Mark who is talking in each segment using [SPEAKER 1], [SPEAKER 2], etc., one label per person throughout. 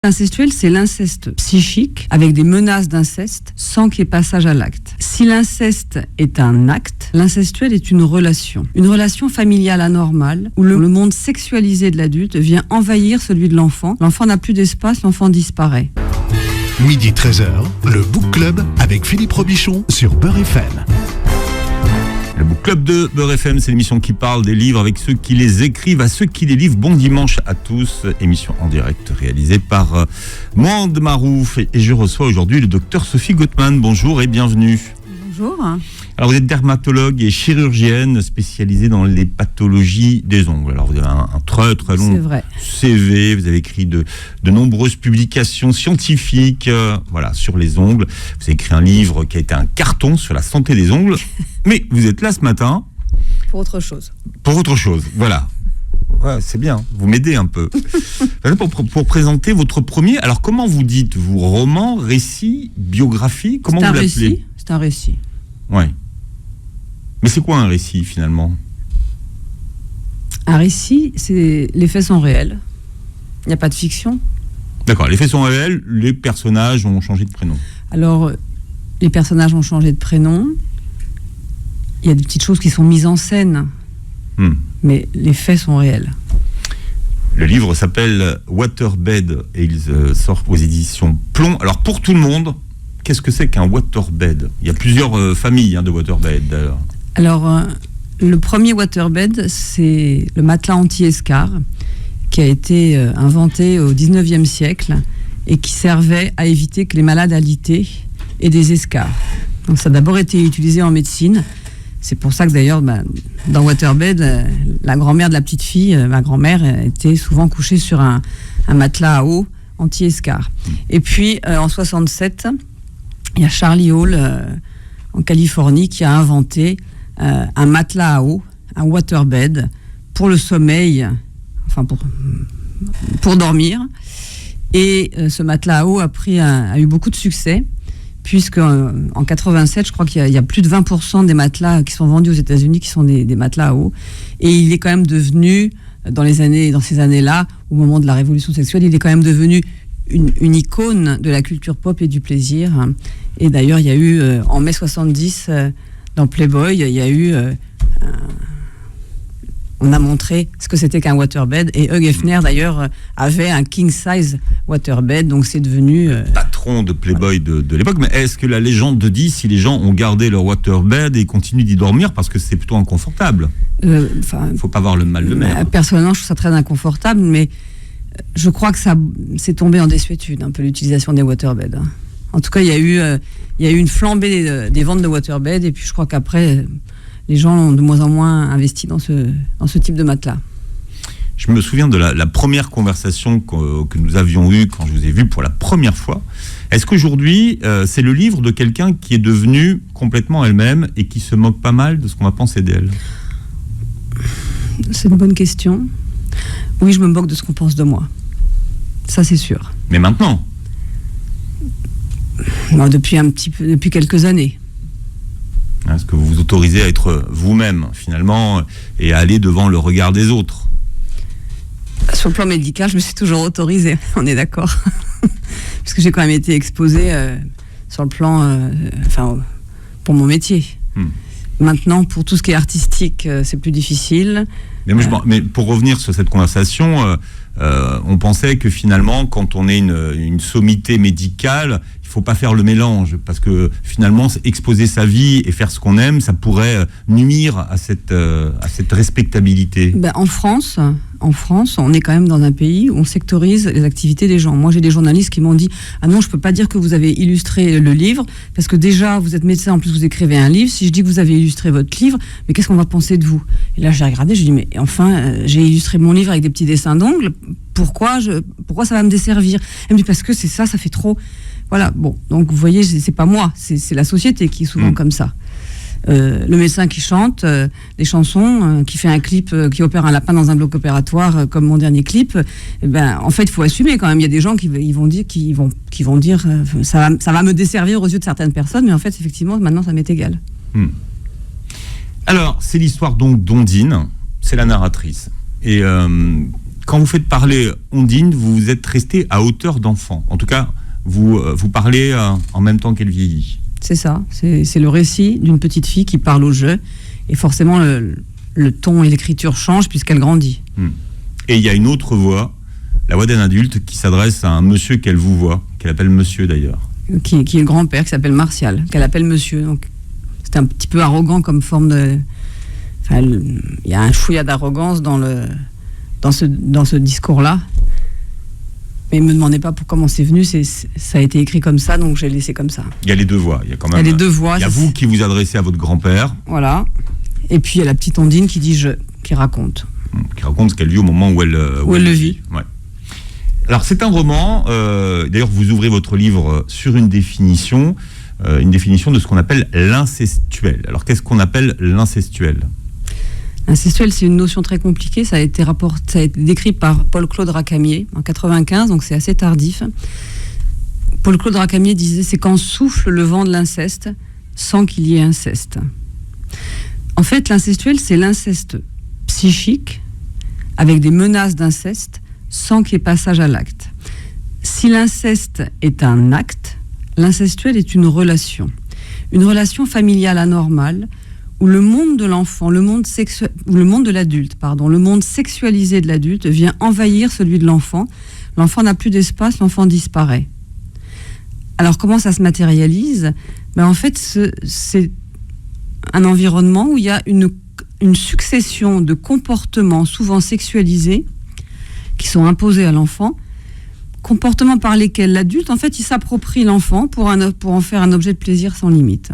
[SPEAKER 1] L'incestuel, c'est l'inceste psychique avec des menaces d'inceste sans qu'il y ait passage à l'acte. Si l'inceste est un acte, l'incestuel est une relation familiale anormale où le monde sexualisé de l'adulte vient envahir celui de l'enfant. L'enfant n'a plus d'espace, l'enfant disparaît.
[SPEAKER 2] Midi 13h, le Book Club avec Philippe Robichon sur Beurre FM.
[SPEAKER 3] Le Book Club de Beurre FM, c'est l'émission qui parle des livres avec ceux qui les écrivent, à ceux qui les livrent. Bon dimanche à tous, émission en direct réalisée par Mwand Marouf. Et je reçois aujourd'hui le docteur Sophie Gottman. Bonjour et bienvenue.
[SPEAKER 1] Bonjour.
[SPEAKER 3] Alors vous êtes dermatologue et chirurgienne spécialisée dans les pathologies des ongles. Alors vous avez un très très long CV, vous avez écrit de nombreuses publications scientifiques sur les ongles. Vous avez écrit un livre qui a été un carton sur la santé des ongles. Mais vous êtes là ce matin
[SPEAKER 1] pour autre chose.
[SPEAKER 3] Pour autre chose, voilà. Ouais, c'est bien, vous m'aidez un peu. pour présenter votre premier, alors comment vous dites, vous, roman, récit, biographie, comment vous l'appelez ?
[SPEAKER 1] C'est un récit.
[SPEAKER 3] Oui. Mais c'est quoi un récit finalement ?
[SPEAKER 1] Un récit, les faits sont réels. Il n'y a pas de fiction.
[SPEAKER 3] D'accord, les faits sont réels, les personnages ont changé de prénom.
[SPEAKER 1] Alors, les personnages ont changé de prénom. Il y a des petites choses qui sont mises en scène. Mais les faits sont réels.
[SPEAKER 3] Le livre s'appelle Waterbed et il sort aux éditions Plomb. Alors pour tout le monde, qu'est-ce que c'est qu'un waterbed ? Il y a plusieurs familles de waterbed d'ailleurs.
[SPEAKER 1] Alors, le premier waterbed, c'est le matelas anti-escar qui a été inventé au 19e siècle et qui servait à éviter que les malades alitaient aient des escars. Donc ça a d'abord été utilisé en médecine. C'est pour ça que d'ailleurs, dans waterbed, la grand-mère de la petite fille, ma grand-mère, était souvent couchée sur un matelas à eau anti-escar. Et puis, en 67, il y a Charlie Hall, en Californie, qui a inventé un matelas à eau, un waterbed, pour le sommeil, enfin pour dormir. Et ce matelas à eau a eu beaucoup de succès, puisqu'en 87, je crois qu'il y a plus de 20% des matelas qui sont vendus aux États-Unis qui sont des matelas à eau. Et il est quand même devenu, dans ces années-là, au moment de la révolution sexuelle, il est quand même devenu une icône de la culture pop et du plaisir. Et d'ailleurs, il y a eu, en mai 70, dans Playboy, il y a eu... on a montré ce que c'était qu'un waterbed. Et Hugh Hefner, d'ailleurs, avait un king-size waterbed. Donc, c'est devenu...
[SPEAKER 3] patron de Playboy de l'époque. Mais est-ce que la légende dit si les gens ont gardé leur waterbed et continuent d'y dormir parce que c'est plutôt inconfortable ? Il ne faut pas avoir le mal de mer.
[SPEAKER 1] Personnellement, je trouve ça très inconfortable, mais je crois que ça c'est tombé en désuétude, un peu, l'utilisation des waterbeds. En tout cas, il y a eu une flambée des ventes de waterbed. Et puis, je crois qu'après... les gens ont de moins en moins investi dans ce type de matelas.
[SPEAKER 3] Je me souviens de la première conversation que nous avions eue quand je vous ai vu pour la première fois. Est-ce qu'aujourd'hui, c'est le livre de quelqu'un qui est devenu complètement elle-même et qui se moque pas mal de ce qu'on va penser d'elle ?
[SPEAKER 1] C'est une bonne question. Oui, je me moque de ce qu'on pense de moi. Ça, c'est sûr.
[SPEAKER 3] Mais maintenant ?
[SPEAKER 1] Moi, depuis quelques années.
[SPEAKER 3] Est-ce que vous vous autorisez à être vous-même, finalement, et à aller devant le regard des autres ?
[SPEAKER 1] Sur le plan médical, je me suis toujours autorisée, on est d'accord. Parce que j'ai quand même été exposée sur le plan... pour mon métier. Maintenant, pour tout ce qui est artistique, c'est plus difficile.
[SPEAKER 3] Mais pour revenir sur cette conversation, on pensait que finalement, quand on est une sommité médicale... il ne faut pas faire le mélange, parce que finalement, exposer sa vie et faire ce qu'on aime, ça pourrait nuire à cette respectabilité.
[SPEAKER 1] En France, on est quand même dans un pays où on sectorise les activités des gens. Moi, j'ai des journalistes qui m'ont dit « Ah non, je ne peux pas dire que vous avez illustré le livre, parce que déjà, vous êtes médecin, en plus vous écrivez un livre. Si je dis que vous avez illustré votre livre, mais qu'est-ce qu'on va penser de vous ?» Et là, j'ai regardé, je dis « Mais enfin, j'ai illustré mon livre avec des petits dessins d'ongles. Pourquoi ça va me desservir ?» Elle me dit « Parce que c'est ça fait trop... » Voilà, bon, donc vous voyez, c'est pas moi, c'est la société qui est souvent comme ça. Le médecin qui chante des chansons, qui fait un clip, qui opère un lapin dans un bloc opératoire, comme mon dernier clip, en fait, il faut assumer quand même. Il y a des gens qui vont dire ça va me desservir aux yeux de certaines personnes, mais en fait, effectivement, maintenant, ça m'est égal.
[SPEAKER 3] Alors, c'est l'histoire donc d'Ondine, c'est la narratrice. Et Quand vous faites parler Ondine, vous êtes resté à hauteur d'enfant. En tout cas, vous parlez en même temps qu'elle vieillit.
[SPEAKER 1] C'est ça. C'est le récit d'une petite fille qui parle au jeu. Et forcément, le ton et l'écriture changent puisqu'elle grandit.
[SPEAKER 3] Et il y a une autre voix, la voix d'un adulte qui s'adresse à un monsieur qu'elle vous voit, qu'elle appelle monsieur d'ailleurs.
[SPEAKER 1] Qui est le grand-père, qui s'appelle Martial, qu'elle appelle monsieur. Donc, c'est un petit peu arrogant comme forme de... Enfin, il y a un chouïa d'arrogance dans ce discours-là. Mais ne me demandez pas comment c'est venu, ça a été écrit comme ça, donc j'ai laissé comme ça.
[SPEAKER 3] Il y a les deux voix, il y a quand même...
[SPEAKER 1] Il y a les deux voix.
[SPEAKER 3] Il y a vous qui vous adressez à votre grand-père.
[SPEAKER 1] Voilà. Et puis il y a la petite Ondine qui dit qui raconte.
[SPEAKER 3] Qui raconte ce qu'elle vit au moment où elle le vit. Ouais. Alors c'est un roman, d'ailleurs vous ouvrez votre livre sur une définition de ce qu'on appelle l'incestuel. Alors qu'est-ce qu'on appelle l'incestuel ? L'incestuel,
[SPEAKER 1] c'est une notion très compliquée, ça a été décrit par Paul-Claude Racamier en 1995, donc c'est assez tardif. Paul-Claude Racamier disait « c'est quand souffle le vent de l'inceste sans qu'il y ait inceste ». En fait, l'incestuel, c'est l'inceste psychique avec des menaces d'inceste sans qu'il y ait passage à l'acte. Si l'inceste est un acte, l'incestuel est une relation familiale anormale où le monde de l'enfant, le monde de l'adulte, le monde sexualisé de l'adulte vient envahir celui de l'enfant. L'enfant n'a plus d'espace, l'enfant disparaît. Alors comment ça se matérialise ? En fait, c'est un environnement où il y a une succession de comportements souvent sexualisés qui sont imposés à l'enfant, comportements par lesquels l'adulte, en fait, il s'approprie l'enfant pour en faire un objet de plaisir sans limite.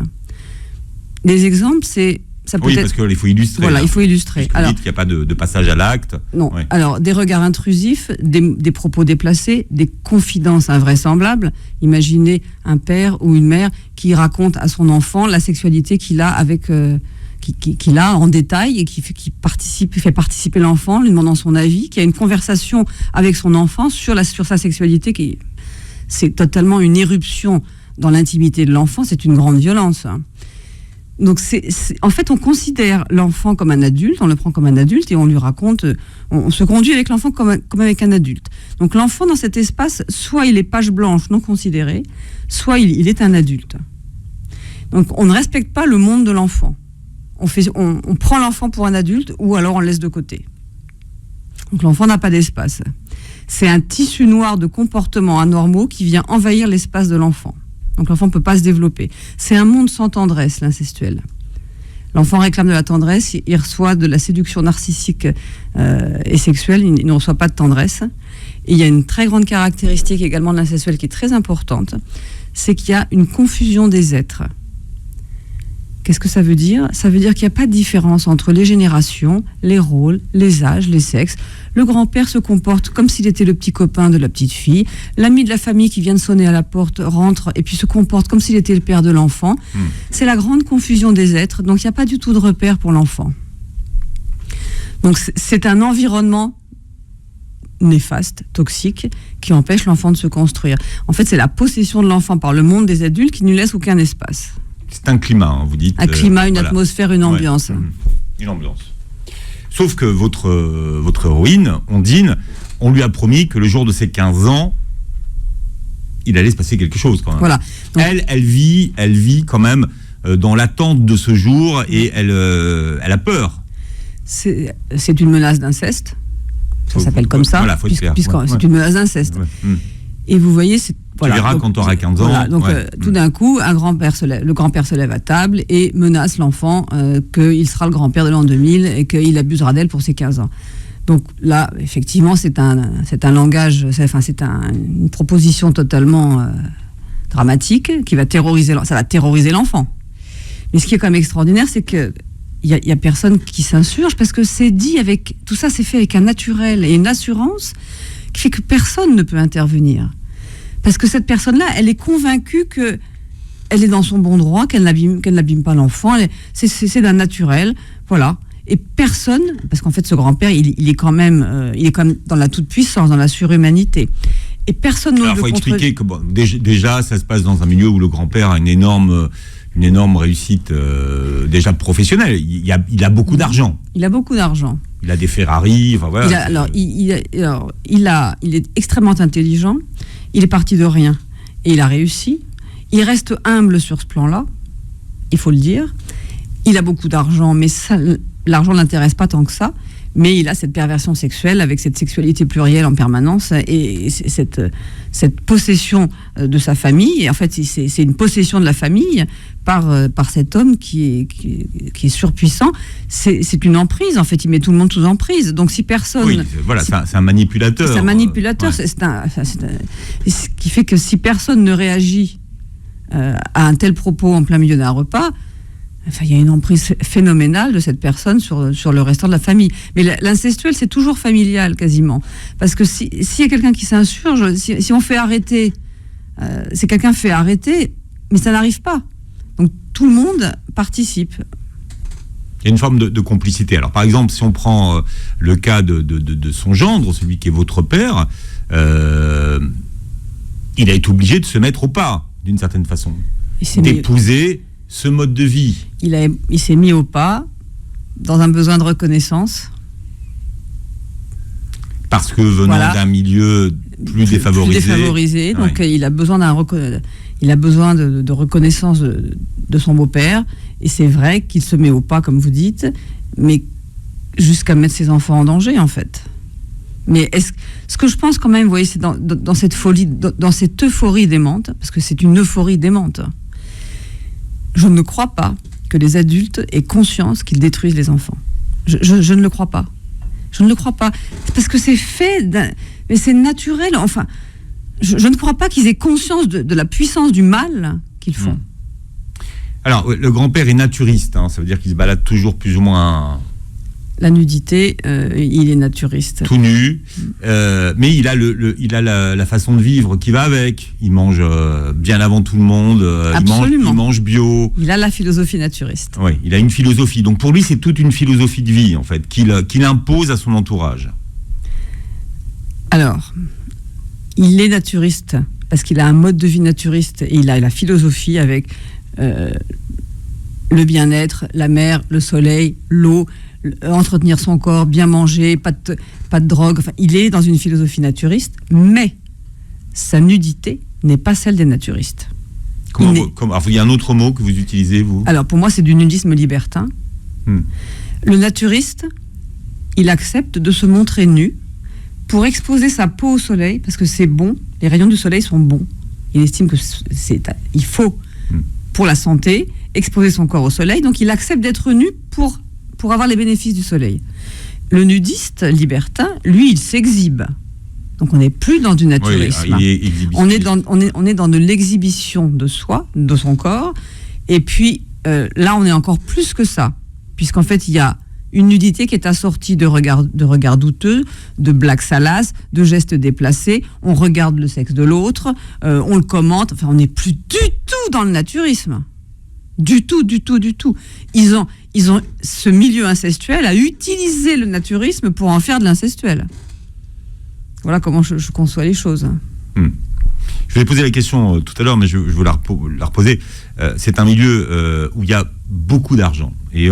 [SPEAKER 1] Des exemples, ça peut être...
[SPEAKER 3] parce qu'il faut illustrer.
[SPEAKER 1] Voilà, il faut illustrer.
[SPEAKER 3] Alors, vous dites qu'il n'y a pas de passage à l'acte.
[SPEAKER 1] Non. Ouais. Alors, des regards intrusifs, des propos déplacés, des confidences invraisemblables. Imaginez un père ou une mère qui raconte à son enfant la sexualité qu'il a avec... qu'il a en détail et qui fait participer l'enfant, lui demandant son avis, qui a une conversation avec son enfant sur sa sexualité. C'est totalement une éruption dans l'intimité de l'enfant, c'est une grande violence. Donc en fait, on considère l'enfant comme un adulte, on le prend comme un adulte et on lui raconte, on se conduit avec l'enfant comme avec un adulte. Donc l'enfant dans cet espace, soit il est page blanche non considérée, soit il est un adulte. Donc on ne respecte pas le monde de l'enfant. On prend l'enfant pour un adulte ou alors on le laisse de côté. Donc l'enfant n'a pas d'espace. C'est un tissu noir de comportements anormaux qui vient envahir l'espace de l'enfant. Donc l'enfant ne peut pas se développer. C'est un monde sans tendresse, l'incestuel. L'enfant réclame de la tendresse, il reçoit de la séduction narcissique et sexuelle, il ne reçoit pas de tendresse. Et il y a une très grande caractéristique également de l'incestuel qui est très importante, c'est qu'il y a une confusion des êtres. Qu'est-ce que ça veut dire ? Ça veut dire qu'il n'y a pas de différence entre les générations, les rôles, les âges, les sexes. Le grand-père se comporte comme s'il était le petit copain de la petite fille. L'ami de la famille qui vient de sonner à la porte rentre et puis se comporte comme s'il était le père de l'enfant. C'est la grande confusion des êtres, donc il n'y a pas du tout de repère pour l'enfant. Donc c'est un environnement néfaste, toxique, qui empêche l'enfant de se construire. En fait, c'est la possession de l'enfant par le monde des adultes qui ne lui laisse aucun espace.
[SPEAKER 3] C'est un climat, vous dites.
[SPEAKER 1] Un climat, une atmosphère, une ambiance.
[SPEAKER 3] Ouais. Une ambiance. Sauf que votre héroïne, Ondine, on lui a promis que le jour de ses 15 ans, il allait se passer quelque chose quand même.
[SPEAKER 1] Voilà. Donc,
[SPEAKER 3] elle vit quand même dans l'attente de ce jour et elle a peur.
[SPEAKER 1] C'est une menace d'inceste. Ça s'apelle comme ça,
[SPEAKER 3] voilà,
[SPEAKER 1] c'est une menace d'inceste.
[SPEAKER 3] Ouais.
[SPEAKER 1] Et vous voyez,
[SPEAKER 3] tu verras quand tu auras 15 ans.
[SPEAKER 1] Voilà, donc tout d'un coup, le grand-père se lève à table et menace l'enfant qu'il sera le grand-père de l'an 2000 et qu'il abusera d'elle pour ses 15 ans. Donc là, effectivement, c'est un langage, une proposition totalement dramatique qui va terroriser l'enfant. Mais ce qui est quand même extraordinaire, c'est que il y a personne qui s'insurge parce que c'est dit tout ça, c'est fait avec un naturel et une assurance qui fait que personne ne peut intervenir. Parce que cette personne-là, elle est convaincue qu'elle est dans son bon droit, qu'elle n'abîme pas l'enfant. C'est d'un naturel, voilà. Et personne, parce qu'en fait, ce grand-père, il est quand même dans la toute-puissance, dans la surhumanité. Et personne n'ose le
[SPEAKER 3] contredire. Alors, il faut expliquer que déjà, ça se passe dans un milieu où le grand-père a une énorme une énorme réussite déjà professionnelle. Il a beaucoup d'argent.
[SPEAKER 1] Il a beaucoup d'argent.
[SPEAKER 3] Il a des Ferrari. Enfin, voilà,
[SPEAKER 1] il est extrêmement intelligent. Il est parti de rien et il a réussi. Il reste humble sur ce plan-là, il faut le dire. Il a beaucoup d'argent, mais l'argent ne l'intéresse pas tant que ça. Mais il a cette perversion sexuelle avec cette sexualité plurielle en permanence et cette possession de sa famille. Et en fait, c'est une possession de la famille par cet homme qui est surpuissant. C'est une emprise, en fait. Il met tout le monde sous emprise. Donc si personne...
[SPEAKER 3] Oui, voilà, c'est un manipulateur.
[SPEAKER 1] C'est un manipulateur. Ouais. Ce qui fait que si personne ne réagit à un tel propos en plein milieu d'un repas... Enfin, il y a une emprise phénoménale de cette personne sur le restant de la famille. Mais l'incestuel, c'est toujours familial, quasiment. Parce que s'il y a quelqu'un qui s'insurge, si on fait arrêter, c'est quelqu'un fait arrêter, mais ça n'arrive pas. Donc, tout le monde participe.
[SPEAKER 3] Il y a une forme de complicité. Alors, par exemple, si on prend le cas de son gendre, celui qui est votre père, il a été obligé de se mettre au pas, d'une certaine façon. D'épouser ce mode de vie.
[SPEAKER 1] Il s'est mis au pas dans un besoin de reconnaissance.
[SPEAKER 3] Parce que venant d'un milieu plus défavorisé.
[SPEAKER 1] Donc il a besoin de reconnaissance de son beau-père. Et c'est vrai qu'il se met au pas, comme vous dites, mais jusqu'à mettre ses enfants en danger, en fait. Mais ce que je pense quand même, vous voyez, c'est dans cette folie, dans cette euphorie démente, parce que c'est une euphorie démente. Je ne crois pas que les adultes aient conscience qu'ils détruisent les enfants. Je ne le crois pas. Je ne le crois pas. C'est parce que c'est fait, mais c'est naturel. Enfin, je ne crois pas qu'ils aient conscience de la puissance du mal qu'ils font.
[SPEAKER 3] Alors, le grand-père est naturiste. Ça veut dire qu'il se balade toujours plus ou moins...
[SPEAKER 1] La nudité, il est naturiste.
[SPEAKER 3] Tout nu, mais il a la façon de vivre qui va avec. Il mange bien avant tout le monde. Il mange bio.
[SPEAKER 1] Il a la philosophie naturiste.
[SPEAKER 3] Oui, il a une philosophie. Donc pour lui, c'est toute une philosophie de vie en fait qu'il impose à son entourage.
[SPEAKER 1] Alors, il est naturiste parce qu'il a un mode de vie naturiste et il a la philosophie avec le bien-être, la mer, le soleil, l'eau. Entretenir son corps, bien manger, pas de drogue. Enfin, il est dans une philosophie naturiste, mais sa nudité n'est pas celle des naturistes.
[SPEAKER 3] Alors, il y a un autre mot que vous utilisez, vous ?
[SPEAKER 1] Alors, pour moi, c'est du nudisme libertin. Le naturiste, il accepte de se montrer nu pour exposer sa peau au soleil, parce que c'est bon, les rayons du soleil sont bons. Il estime que il faut, pour la santé, exposer son corps au soleil, donc il accepte d'être nu pour avoir les bénéfices du soleil. Le nudiste libertin, lui, il s'exhibe. Donc on n'est plus dans du naturisme.
[SPEAKER 3] Oui,
[SPEAKER 1] on est dans de l'exhibition de soi, de son corps. Et puis là, on est encore plus que ça, puisqu'en fait, il y a une nudité qui est assortie de regards douteux, de blagues salaces, de gestes déplacés. On regarde le sexe de l'autre, on le commente. Enfin, on n'est plus du tout dans le naturisme. Du tout. Ils ont ce milieu incestuel à utiliser le naturisme pour en faire de l'incestuel. Voilà comment je conçois les choses.
[SPEAKER 3] Je vais poser la question tout à l'heure, mais je veux la reposer. C'est un milieu où il y a beaucoup d'argent. Et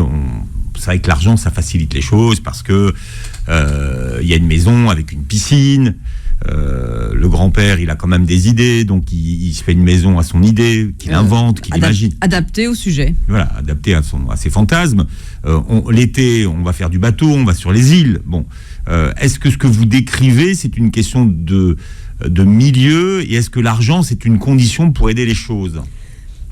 [SPEAKER 3] c'est vrai que l'argent, ça facilite les choses parce que il y a une maison avec une piscine. Le grand-père, il a quand même des idées, donc il se fait une maison à son idée, qu'il invente, qu'il imagine.
[SPEAKER 1] Adapté au sujet.
[SPEAKER 3] Voilà, adapté à ses fantasmes. L'été, on va faire du bateau, on va sur les îles. Bon, est-ce que ce que vous décrivez, c'est une question de milieu, et est-ce que l'argent, c'est une condition pour aider les choses ?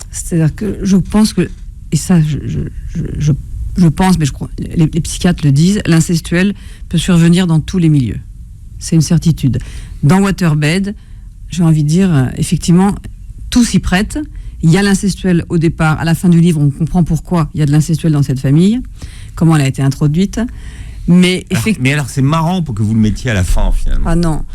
[SPEAKER 1] C'est-à-dire que je pense que, et ça, je pense, mais je crois, les psychiatres le disent, l'incestuel peut survenir dans tous les milieux. C'est une certitude. Dans Waterbed, j'ai envie de dire, effectivement, tout s'y prête. Il y a l'incestuel au départ. À la fin du livre, on comprend pourquoi il y a de l'incestuel dans cette famille, comment elle a été introduite. Mais
[SPEAKER 3] alors, c'est marrant pour que vous le mettiez à la fin, finalement.
[SPEAKER 1] Ah non.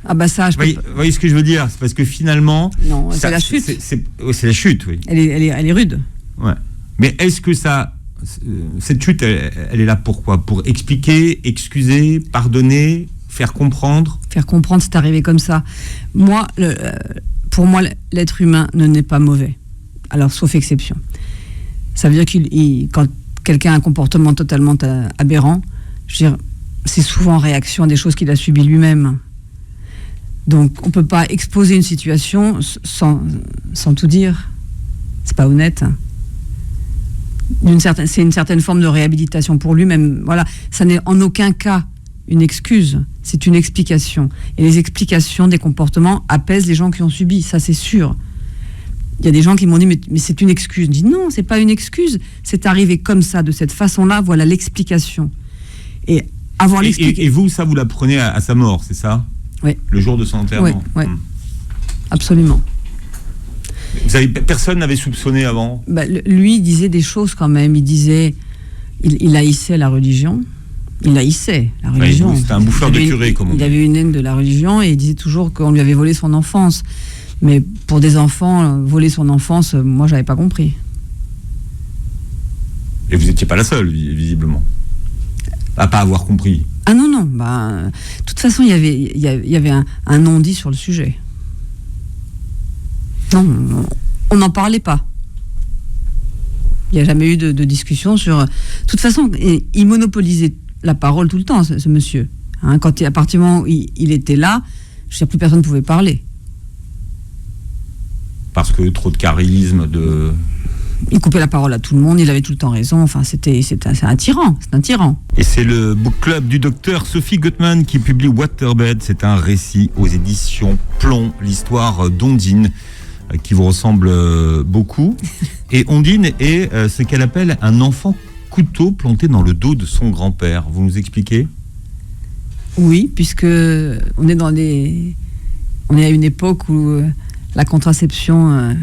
[SPEAKER 1] Ah bah ça,
[SPEAKER 3] vous voyez ce que je veux dire ? C'est parce que finalement...
[SPEAKER 1] Non, c'est la chute.
[SPEAKER 3] C'est la chute, oui.
[SPEAKER 1] Elle est rude.
[SPEAKER 3] Ouais. Mais est-ce que cette chute, elle est là pour quoi ? Pour expliquer, excuser, pardonner, faire comprendre ?
[SPEAKER 1] Faire comprendre, c'est arrivé comme ça. Moi, pour moi, l'être humain ne n'est pas mauvais. Alors, sauf exception. Ça veut dire quand quelqu'un a un comportement totalement aberrant, je veux dire, c'est souvent en réaction à des choses qu'il a subies lui-même. Donc, on ne peut pas exposer une situation sans tout dire. C'est pas honnête. C'est une certaine forme de réhabilitation pour lui, même. Voilà, ça n'est en aucun cas une excuse, c'est une explication. Et les explications des comportements apaisent les gens qui ont subi, ça c'est sûr. Il y a des gens qui m'ont dit mais c'est une excuse. Je dis non, c'est pas une excuse, c'est arrivé comme ça, de cette façon-là, voilà l'explication. Et avoir l'explication.
[SPEAKER 3] Et vous, ça vous l'apprenez à sa mort, c'est ça ?
[SPEAKER 1] Oui.
[SPEAKER 3] Le jour de son enterrement.
[SPEAKER 1] Oui. Absolument.
[SPEAKER 3] Personne n'avait soupçonné avant ?
[SPEAKER 1] Lui, il disait des choses quand même. Il disait, il haïssait la religion. Il haïssait la religion.
[SPEAKER 3] C'était un bouffeur de curé, comme on dit.
[SPEAKER 1] Il avait une haine de la religion et il disait toujours qu'on lui avait volé son enfance. Mais pour des enfants, voler son enfance, moi, j'avais pas compris.
[SPEAKER 3] Et vous n'étiez pas la seule, visiblement, à pas avoir compris.
[SPEAKER 1] Ah non. De toute façon, il y avait un non-dit sur le sujet. Non, on n'en parlait pas. Il n'y a jamais eu de discussion sur... De toute façon, il monopolisait la parole tout le temps, ce monsieur. À partir du moment où il était là, je sais, plus personne ne pouvait parler.
[SPEAKER 3] Parce que trop de charisme,
[SPEAKER 1] Il coupait la parole à tout le monde, il avait tout le temps raison. Enfin, c'est un tyran.
[SPEAKER 3] Et c'est le book club du docteur Sophie Gutmann qui publie Waterbed. C'est un récit aux éditions Plomb, l'histoire d'Ondine, qui vous ressemble beaucoup. Et Ondine est ce qu'elle appelle un enfant couteau planté dans le dos de son grand-père. Vous nous expliquez ?
[SPEAKER 1] Oui, puisque on est à une époque où la contraception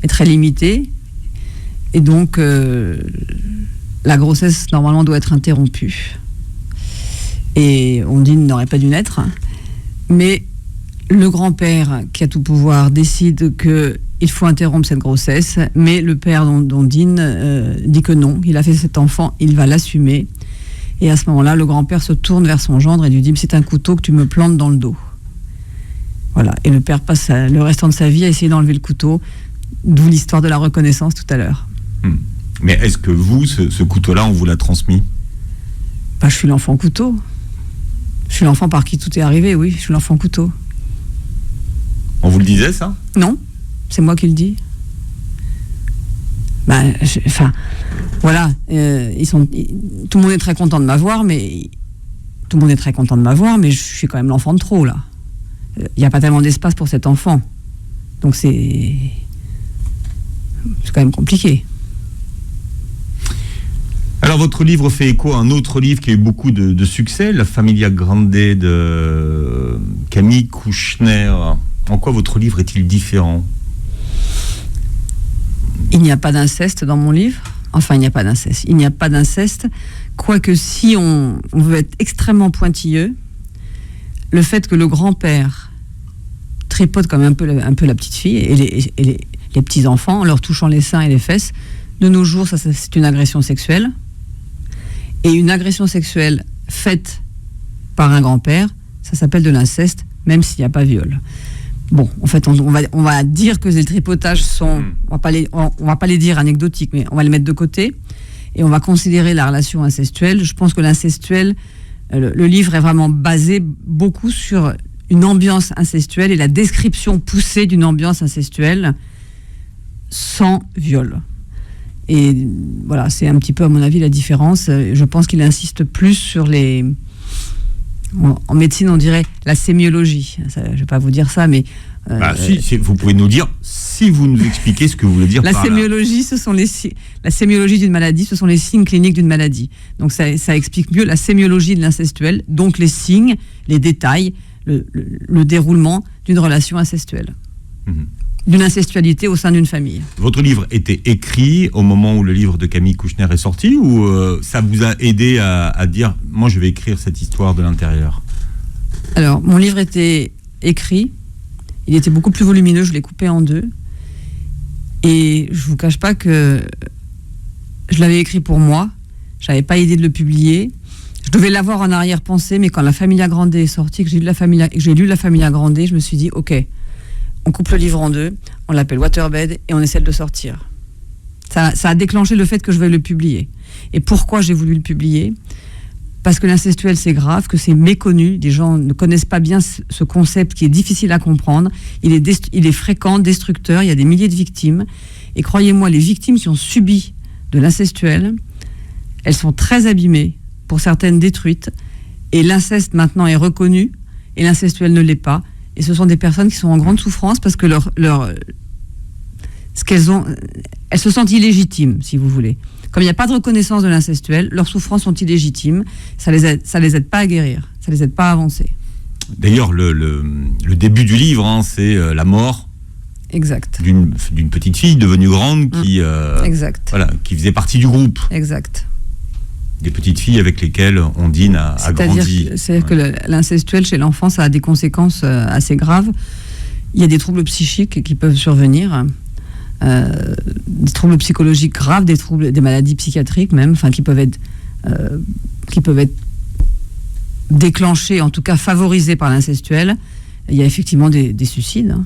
[SPEAKER 1] est très limitée. Et donc, la grossesse, normalement, doit être interrompue. Et Ondine n'aurait pas dû naître. Mais le grand-père, qui a tout pouvoir, décide qu'il faut interrompre cette grossesse. Mais le père d'Ondine dit que non, il a fait cet enfant, il va l'assumer. Et à ce moment-là, le grand-père se tourne vers son gendre et lui dit « C'est un couteau que tu me plantes dans le dos. » Voilà. Et le père passe le restant de sa vie à essayer d'enlever le couteau, d'où l'histoire de la reconnaissance tout à l'heure.
[SPEAKER 3] Mais est-ce que vous, ce couteau-là, on vous l'a transmis ?
[SPEAKER 1] Je suis l'enfant couteau. Je suis l'enfant par qui tout est arrivé, oui. Je suis l'enfant couteau.
[SPEAKER 3] On vous le disait, ça ?
[SPEAKER 1] Non, c'est moi qui le dis. Voilà. Tout le monde est très content de m'avoir, mais je suis quand même l'enfant de trop, là. Il n'y a pas tellement d'espace pour cet enfant. Donc c'est quand même compliqué.
[SPEAKER 3] Alors votre livre fait écho à un autre livre qui a eu beaucoup de succès, La Familia Grande de Camille Kouchner. En quoi votre livre est-il différent ?
[SPEAKER 1] Il n'y a pas d'inceste dans mon livre. Enfin, il n'y a pas d'inceste. Il n'y a pas d'inceste. Quoique si on veut être extrêmement pointilleux, le fait que le grand-père tripote comme un peu la petite fille et les petits-enfants en leur touchant les seins et les fesses, de nos jours, ça c'est une agression sexuelle. Et une agression sexuelle faite par un grand-père, ça s'appelle de l'inceste, même s'il n'y a pas viol. Bon, en fait, on va dire que les tripotages sont... On va pas les dire anecdotiques, mais on va les mettre de côté. Et on va considérer la relation incestuelle. Je pense que l'incestuel, le livre est vraiment basé beaucoup sur une ambiance incestuelle et la description poussée d'une ambiance incestuelle sans viol. Et voilà, c'est un petit peu, à mon avis, la différence. Je pense qu'il insiste plus sur les... En médecine, on dirait la sémiologie. Ça, je ne vais pas vous dire ça, mais...
[SPEAKER 3] Si, vous pouvez nous dire, si vous nous expliquez ce que vous voulez dire par là.
[SPEAKER 1] La sémiologie d'une maladie, ce sont les signes cliniques d'une maladie. Donc ça explique mieux la sémiologie de l'incestuel, donc les signes, les détails, le déroulement d'une relation incestuelle. D'une incestualité au sein d'une famille. Votre
[SPEAKER 3] livre était écrit au moment où le livre de Camille Kouchner est sorti, ou ça vous a aidé à dire « moi je vais écrire cette histoire de l'intérieur » ?
[SPEAKER 1] Alors, mon livre était écrit, il était beaucoup plus volumineux, je l'ai coupé en deux, et je ne vous cache pas que je l'avais écrit pour moi, je n'avais pas idée de le publier, je devais l'avoir en arrière-pensée, mais quand La Familia Grande est sortie, que j'ai lu La Familia Grande, je me suis dit « ok ». On coupe le livre en deux, on l'appelle Waterbed et on essaie de le sortir. Ça a déclenché le fait que je veuille le publier. Et pourquoi j'ai voulu le publier ? Parce que l'incestuel, c'est grave, que c'est méconnu. Des gens ne connaissent pas bien ce concept qui est difficile à comprendre. Il est fréquent, destructeur. Il y a des milliers de victimes. Et croyez-moi, les victimes qui ont subi de l'incestuel, elles sont très abîmées, pour certaines détruites. Et l'inceste, maintenant, est reconnu. Et l'incestuel ne l'est pas. Et ce sont des personnes qui sont en grande souffrance parce que ce qu'elles ont, elles se sentent illégitimes, si vous voulez. Comme il n'y a pas de reconnaissance de l'incestuel, leurs souffrances sont illégitimes. Ça les aide pas à guérir. Ça les aide pas à avancer.
[SPEAKER 3] D'ailleurs, le début du livre, c'est la mort.
[SPEAKER 1] Exact.
[SPEAKER 3] D'une petite fille devenue grande qui,
[SPEAKER 1] exact.
[SPEAKER 3] Voilà, qui faisait partie du groupe.
[SPEAKER 1] Exact.
[SPEAKER 3] Des petites filles avec lesquelles Ondine a grandi.
[SPEAKER 1] C'est-à-dire que l'incestuel chez l'enfant, ça a des conséquences assez graves. Il y a des troubles psychiques qui peuvent survenir, des troubles psychologiques graves, des maladies psychiatriques même, enfin qui peuvent être déclenchés, en tout cas favorisés par l'incestuel. Il y a effectivement des suicides. Hein.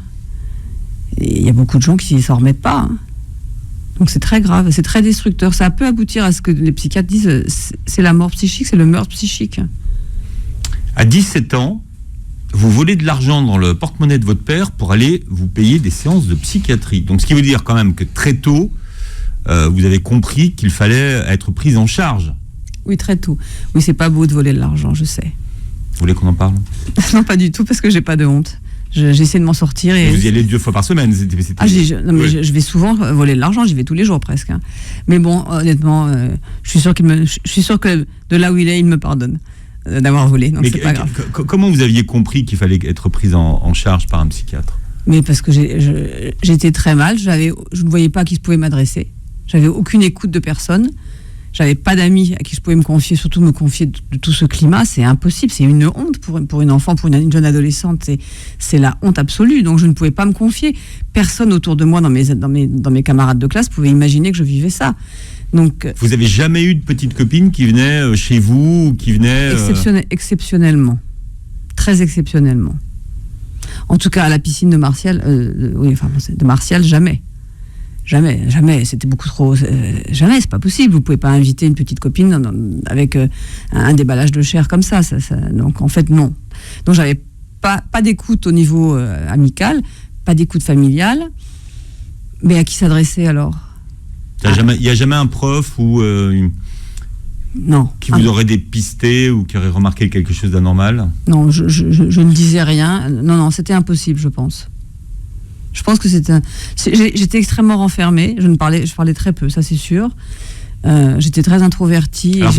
[SPEAKER 1] Et il y a beaucoup de gens qui s'en remettent pas. Hein. Donc c'est très grave, c'est très destructeur. Ça peut aboutir à ce que les psychiatres disent, c'est la mort psychique, c'est le meurtre psychique.
[SPEAKER 3] À 17 ans, vous volez de l'argent dans le porte-monnaie de votre père pour aller vous payer des séances de psychiatrie. Donc ce qui veut dire quand même que très tôt, vous avez compris qu'il fallait être prise en charge.
[SPEAKER 1] Oui, très tôt. Oui, c'est pas beau de voler de l'argent, je sais.
[SPEAKER 3] Vous voulez qu'on en parle ?
[SPEAKER 1] Non, pas du tout, parce que j'ai pas de honte. J'essaie de m'en sortir. Et
[SPEAKER 3] vous y allez 2 fois par semaine.
[SPEAKER 1] Je vais souvent voler de l'argent, j'y vais tous les jours presque. Hein. Mais bon, honnêtement, je suis sûr que de là où il est, il me pardonne d'avoir volé. Donc c'est pas grave.
[SPEAKER 3] Comment vous aviez compris qu'il fallait être prise en charge par un psychiatre ?
[SPEAKER 1] Mais parce que j'étais très mal, je ne voyais pas à qui je pouvais m'adresser. J'avais aucune écoute de personne. J'avais pas d'amis à qui je pouvais me confier, surtout me confier de tout ce climat. C'est impossible, c'est une honte pour une enfant, pour une jeune adolescente. C'est la honte absolue. Donc je ne pouvais pas me confier. Personne autour de moi, dans mes camarades de classe, pouvait imaginer que je vivais ça. Donc,
[SPEAKER 3] vous avez jamais eu de petite copine qui venait chez vous ou qui venait
[SPEAKER 1] exceptionnellement, très exceptionnellement. En tout cas, à la piscine de Martial, de Martial, jamais. Jamais, c'était beaucoup trop. Jamais, c'est pas possible. Vous pouvez pas inviter une petite copine avec un déballage de chair comme ça. Donc en fait, non. Donc j'avais pas d'écoute au niveau amical, pas d'écoute familiale. Mais à qui s'adresser alors ?
[SPEAKER 3] Il n'y a jamais un prof ou
[SPEAKER 1] non,
[SPEAKER 3] qui vous aurait dépisté ou qui aurait remarqué quelque chose d'anormal ?
[SPEAKER 1] Non, je ne disais rien. Non, c'était impossible, je pense. Je pense que j'étais extrêmement renfermée. Je parlais très peu, ça c'est sûr. J'étais très introvertie.
[SPEAKER 3] Alors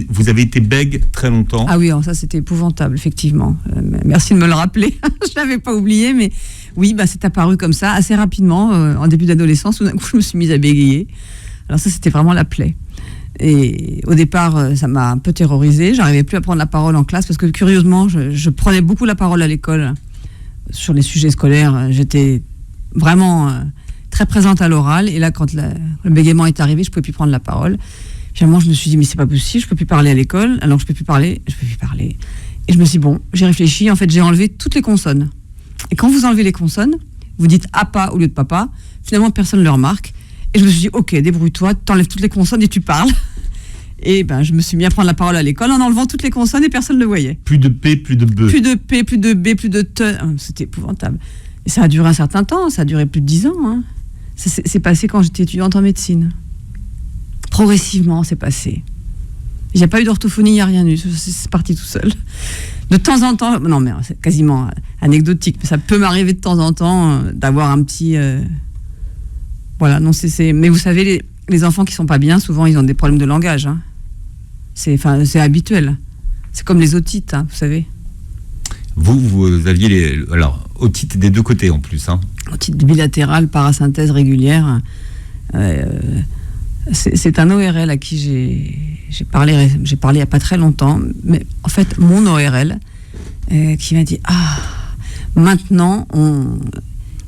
[SPEAKER 3] vous avez été bègue très longtemps.
[SPEAKER 1] Ah oui, ça c'était épouvantable, effectivement. Merci de me le rappeler. Je l'avais pas oublié, mais oui, c'est apparu comme ça assez rapidement en début d'adolescence. Tout d'un coup, je me suis mise à bégayer. Alors ça, c'était vraiment la plaie. Et au départ, ça m'a un peu terrorisée. J'arrivais plus à prendre la parole en classe parce que curieusement, je prenais beaucoup la parole à l'école sur les sujets scolaires. J'étais vraiment très présente à l'oral, et là quand le bégaiement est arrivé, je ne pouvais plus prendre la parole. Finalement, je me suis dit, mais c'est pas possible, je ne peux plus parler à l'école, alors je ne peux plus parler. Et je me suis dit, bon, j'ai réfléchi, en fait j'ai enlevé toutes les consonnes. Et quand vous enlevez les consonnes, vous dites APA au lieu de papa, finalement personne ne le remarque. Et je me suis dit, ok, débrouille-toi, t'enlèves toutes les consonnes et tu parles. Et je me suis mis à prendre la parole à l'école en enlevant toutes les consonnes et personne ne le voyait.
[SPEAKER 3] Plus de P, plus de B.
[SPEAKER 1] Plus de P, plus de B, plus de T. C'était épouvantable. Et ça a duré un certain temps, ça a duré plus de 10 ans. Hein. C'est passé quand j'étais étudiante en médecine. Progressivement, c'est passé. Il n'y a pas eu d'orthophonie, il n'y a rien eu. C'est parti tout seul. De temps en temps, non mais c'est quasiment anecdotique, mais ça peut m'arriver de temps en temps d'avoir un petit... Voilà, non, mais vous savez, les enfants qui ne sont pas bien, souvent ils ont des problèmes de langage. Hein. C'est habituel. C'est comme les otites, hein, vous savez.
[SPEAKER 3] Vous aviez otite des deux côtés en plus. Hein.
[SPEAKER 1] Otite bilatérale, parasynthèse régulière. C'est un ORL à qui j'ai parlé il n'y a pas très longtemps. Mais en fait, mon ORL qui m'a dit maintenant,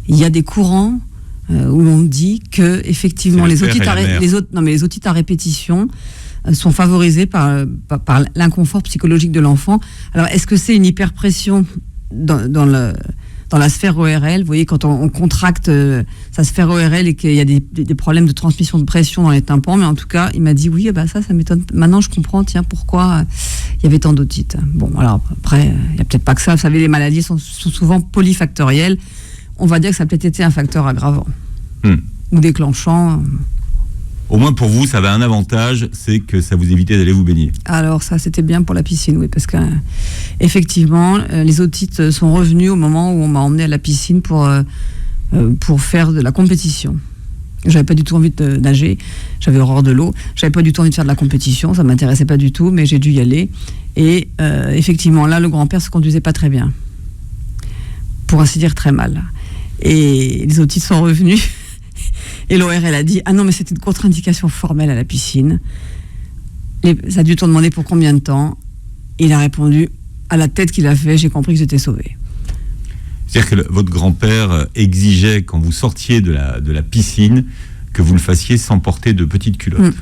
[SPEAKER 1] il y a des courants où on dit que effectivement les otites à répétition sont favorisés par l'inconfort psychologique de l'enfant. Alors, est-ce que c'est une hyperpression dans dans la sphère ORL. Vous voyez, quand on contracte sa sphère ORL et qu'il y a des problèmes de transmission de pression dans les tympans, mais en tout cas, il m'a dit oui, ça m'étonne. Maintenant, je comprends, tiens, pourquoi il y avait tant d'otite. Bon, alors après, il n'y a peut-être pas que ça. Vous savez, les maladies sont souvent polyfactorielles. On va dire que ça a peut-être été un facteur aggravant ou déclenchant.
[SPEAKER 3] Au moins pour vous, ça avait un avantage, c'est que ça vous évitait d'aller vous baigner.
[SPEAKER 1] Alors ça, c'était bien pour la piscine, oui, parce que effectivement, les otites sont revenus au moment où on m'a emmené à la piscine pour faire de la compétition. J'avais pas du tout envie de nager, j'avais horreur de l'eau, j'avais pas du tout envie de faire de la compétition, ça m'intéressait pas du tout, mais j'ai dû y aller. Et effectivement, là, le grand-père se conduisait pas très bien, pour ainsi dire très mal. Et les otites sont revenus. Et l'ORL a dit, ah non, mais c'était une contre-indication formelle à la piscine. Ça a dû te demander pour combien de temps. Il a répondu, à la tête qu'il a fait, j'ai compris que j'étais sauvé.
[SPEAKER 3] C'est-à-dire que votre grand-père exigeait, quand vous sortiez de la piscine, que vous le fassiez sans porter de petites culottes.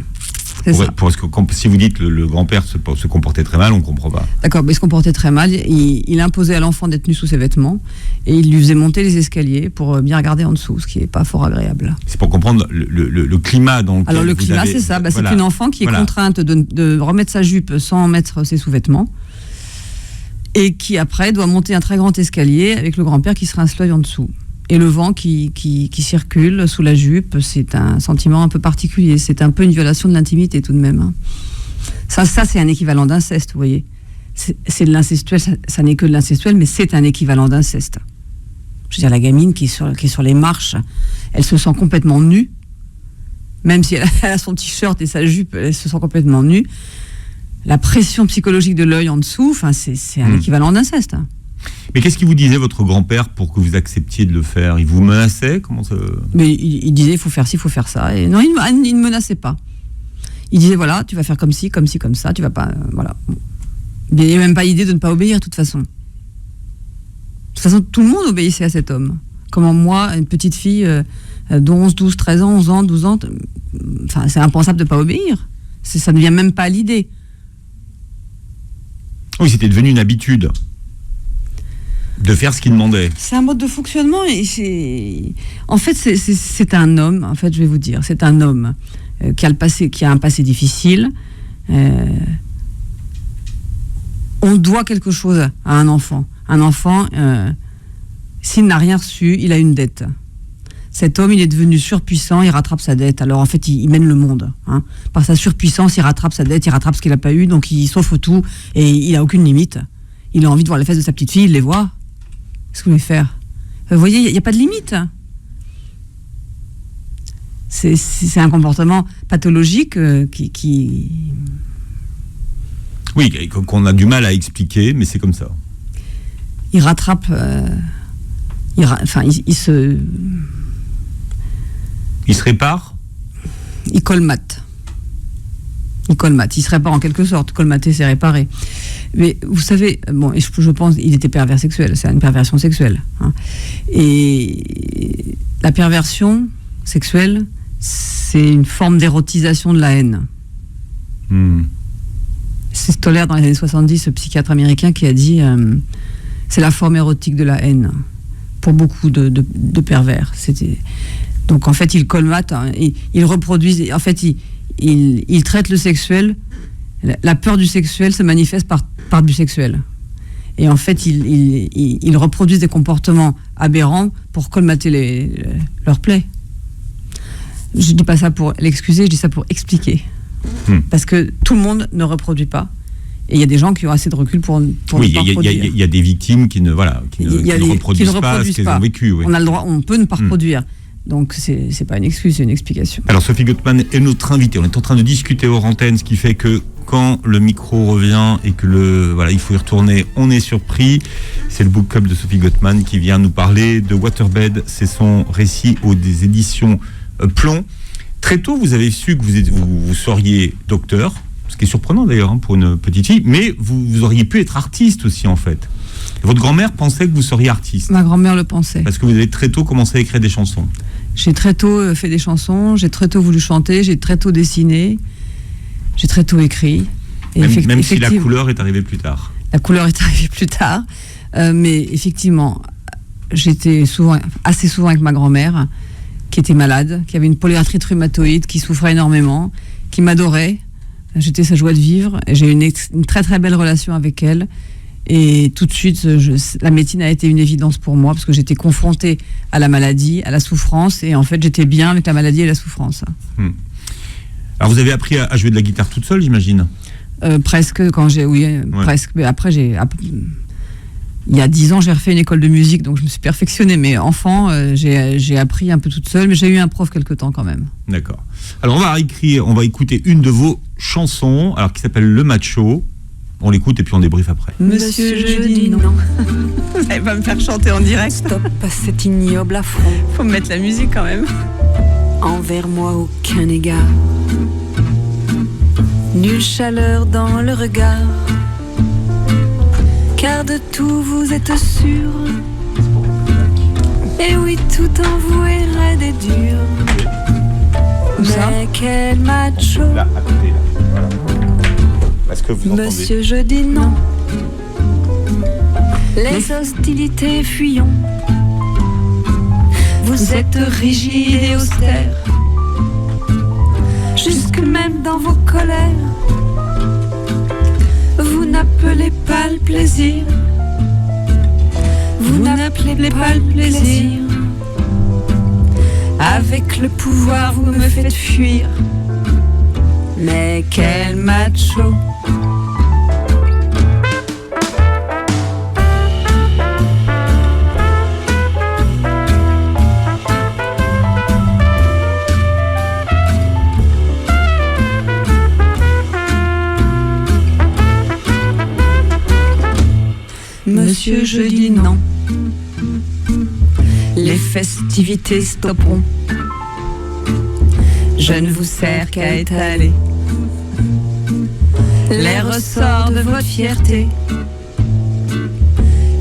[SPEAKER 3] Parce que si vous dites que le grand-père se comportait très mal, on ne comprend pas.
[SPEAKER 1] D'accord, mais il se comportait très mal. Il imposait à l'enfant d'être nu sous ses vêtements et il lui faisait monter les escaliers pour bien regarder en dessous, ce qui n'est pas fort agréable.
[SPEAKER 3] C'est pour comprendre le climat dans lequel
[SPEAKER 1] Alors le climat, c'est ça. C'est une enfant qui est contrainte de remettre sa jupe sans mettre ses sous-vêtements et qui après doit monter un très grand escalier avec le grand-père qui se rince l'œil en dessous. Et le vent qui circule sous la jupe, c'est un sentiment un peu particulier. C'est un peu une violation de l'intimité tout de même. Ça c'est un équivalent d'inceste, vous voyez. C'est de l'incestuel, ça n'est que de l'incestuel, mais c'est un équivalent d'inceste. Je veux dire, la gamine qui est sur les marches, elle se sent complètement nue. Même si elle a son t-shirt et sa jupe, elle se sent complètement nue. La pression psychologique de l'œil en dessous, c'est un équivalent d'inceste.
[SPEAKER 3] Mais qu'est-ce qu'il vous disait, votre grand-père, pour que vous acceptiez de le faire? Il vous menaçait? Comment ça...
[SPEAKER 1] Mais il disait, il faut faire ci, il faut faire ça. Et non, il ne menaçait pas. Il disait, voilà, tu vas faire comme ci, comme ci, comme ça, tu vas pas... voilà. Il n'y avait même pas idée de ne pas obéir, de toute façon. De toute façon, tout le monde obéissait à cet homme. Comment moi, une petite fille d'11, 12, 13 ans, 11 ans, 12 ans, c'est impensable de ne pas obéir. Ça ne vient même pas à l'idée.
[SPEAKER 3] Oui, c'était devenu une habitude de faire ce qu'il demandait.
[SPEAKER 1] C'est un mode de fonctionnement et en fait c'est un homme. En fait, je vais vous dire, c'est un homme qui a un passé difficile. On doit quelque chose à un enfant. Un enfant, s'il n'a rien reçu, il a une dette. Cet homme, il est devenu surpuissant, il rattrape sa dette. Alors en fait, il mène le monde. Par sa surpuissance, il rattrape sa dette, il rattrape ce qu'il n'a pas eu, donc il s'offre tout et il n'a aucune limite. Il a envie de voir les fesses de sa petite fille, il les voit. Qu'est-ce que vous voulez faire? Vous voyez, il n'y a pas de limite. C'est un comportement pathologique qui...
[SPEAKER 3] Oui, qu'on a du mal à expliquer, mais c'est comme ça.
[SPEAKER 1] Il rattrape... il se répare? Il colmate. Il se répare en quelque sorte. Colmater, c'est réparer. Mais vous savez, je pense qu'il était pervers sexuel. C'est une perversion sexuelle. Et la perversion sexuelle, c'est une forme d'érotisation de la haine. C'est Stoller, dans les années 70, ce psychiatre américain, qui a dit c'est la forme érotique de la haine pour beaucoup de pervers. Donc en fait, il colmate, il reproduit. En fait, il traite le sexuel. La peur du sexuel se manifeste par du sexuel. Et en fait, ils reproduisent des comportements aberrants pour colmater leurs plaies. Je ne dis pas ça pour l'excuser, je dis ça pour expliquer. Parce que tout le monde ne reproduit pas. Et il y a des gens qui ont assez de recul pour ne pas reproduire.
[SPEAKER 3] Il y a des victimes qui ne reproduisent pas ce qu'elles ont vécu. Oui.
[SPEAKER 1] On a le droit, on peut ne pas reproduire. Donc c'est pas une excuse, c'est une explication.
[SPEAKER 3] Alors Sophie Gottman est notre invitée. On est en train de discuter hors antenne, ce qui fait que quand le micro revient et que il faut y retourner, on est surpris. C'est le book club de Sophie Gottman qui vient nous parler de Waterbed. C'est son récit des éditions Plomb. Très tôt, vous avez su que vous seriez docteur, ce qui est surprenant d'ailleurs pour une petite fille, mais vous auriez pu être artiste aussi en fait. Votre grand-mère pensait que vous seriez artiste.
[SPEAKER 1] Ma grand-mère le pensait.
[SPEAKER 3] Parce que vous avez très tôt commencé à écrire des chansons.
[SPEAKER 1] J'ai très tôt fait des chansons, j'ai très tôt voulu chanter, j'ai très tôt dessiné, j'ai très tôt écrit. Et
[SPEAKER 3] même si la couleur est arrivée plus tard.
[SPEAKER 1] La couleur est arrivée plus tard, mais effectivement, j'étais assez souvent avec ma grand-mère, qui était malade, qui avait une polyarthrite rhumatoïde, qui souffrait énormément, qui m'adorait. J'étais sa joie de vivre. Et j'ai eu une très très belle relation avec elle. Et tout de suite, la médecine a été une évidence pour moi, parce que j'étais confrontée à la maladie, à la souffrance, et en fait, j'étais bien avec la maladie et la souffrance.
[SPEAKER 3] Alors, vous avez appris à jouer de la guitare toute seule, j'imagine ?
[SPEAKER 1] Presque, presque. Mais après, il y a 10 ans, j'ai refait une école de musique, donc je me suis perfectionnée. Mais enfant, j'ai appris un peu toute seule, mais j'ai eu un prof quelque temps quand même. D'accord.
[SPEAKER 3] Alors, on va écouter une de vos chansons, alors qui s'appelle Le Macho. On l'écoute et puis on débriefe après.
[SPEAKER 4] Monsieur, je dis non.
[SPEAKER 1] Vous allez pas me faire chanter en direct.
[SPEAKER 4] Stop à cet ignoble affront.
[SPEAKER 1] Faut me mettre la musique quand même.
[SPEAKER 4] Envers moi, aucun égard. Nulle chaleur dans le regard. Car de tout vous êtes sûr. Et oui, tout en vous est raide et dur. Mais quel macho.
[SPEAKER 3] Là, à côté, là. Voilà. Est-ce que vous entendez ?
[SPEAKER 4] Monsieur, je dis non. Les hostilités fuyons. Vous êtes rigide et austère. Jusque même dans vos colères. Vous n'appelez pas le plaisir. Vous n'appelez pas le plaisir. Avec le pouvoir, vous me faites fuir. Mais quel macho. Monsieur, je dis non. Les festivités stopperont. Je ne vous sers qu'à étaler les ressorts de votre fierté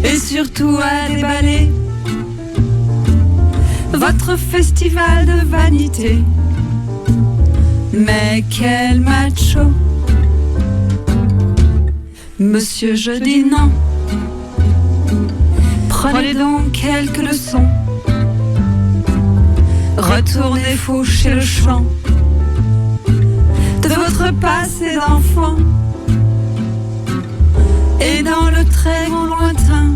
[SPEAKER 4] et surtout à déballer votre festival de vanité. Mais quel macho. Monsieur, je dis non. Prenez donc quelques leçons. Retournez faucher le champ de votre passé d'enfant. Et dans le très grand lointain,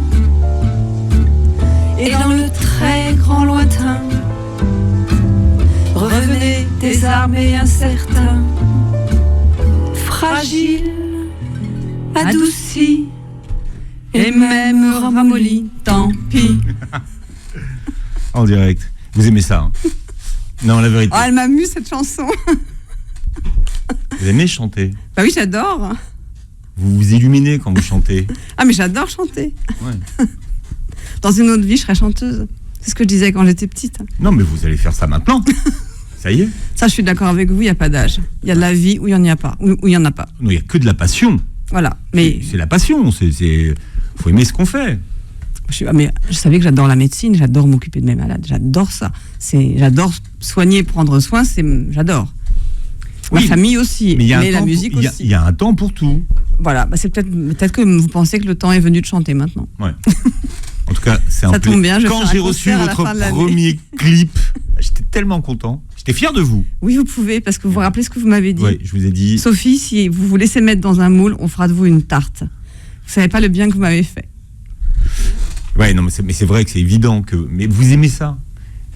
[SPEAKER 4] et dans le très grand lointain, revenez désarmés, incertains, fragiles, adoucis, et même ramollis, tant pis.
[SPEAKER 3] En direct. Vous aimez ça, hein ? Non, la vérité.
[SPEAKER 1] Oh, elle m'amuse cette chanson.
[SPEAKER 3] Vous aimez chanter ?
[SPEAKER 1] Bah oui, j'adore.
[SPEAKER 3] Vous vous illuminez quand vous chantez.
[SPEAKER 1] Ah, mais j'adore chanter.
[SPEAKER 3] Ouais.
[SPEAKER 1] Dans une autre vie, je serais chanteuse. C'est ce que je disais quand j'étais petite.
[SPEAKER 3] Non, mais vous allez faire ça maintenant. Ça y est.
[SPEAKER 1] Ça, je suis d'accord avec vous, il n'y a pas d'âge. Il y a de la vie où il n'y en a pas. Où il n'y en a pas.
[SPEAKER 3] Non, il n'y a que de la passion.
[SPEAKER 1] Voilà. Mais
[SPEAKER 3] c'est la passion. Faut aimer ce qu'on fait.
[SPEAKER 1] Mais je savais que j'adore la médecine, j'adore m'occuper de mes malades, j'adore ça. J'adore soigner, prendre soin, j'adore. Ma famille aussi, mais la musique aussi.
[SPEAKER 3] Il y a un temps pour tout.
[SPEAKER 1] Voilà, bah c'est peut-être que vous pensez que le temps est venu de chanter maintenant.
[SPEAKER 3] Ouais. En tout cas, c'est
[SPEAKER 1] ça tombe bien.
[SPEAKER 3] Quand j'ai reçu votre premier clip, j'étais tellement content. J'étais fier de vous.
[SPEAKER 1] Oui, vous pouvez, parce que vous vous rappelez ce que vous m'avez dit.
[SPEAKER 3] Oui, je vous ai dit.
[SPEAKER 1] Sophie, si vous vous laissez mettre dans un moule, on fera de vous une tarte. Vous savez pas le bien que vous m'avez fait.
[SPEAKER 3] Ouais, non, mais c'est vrai que c'est évident que. Mais vous aimez ça.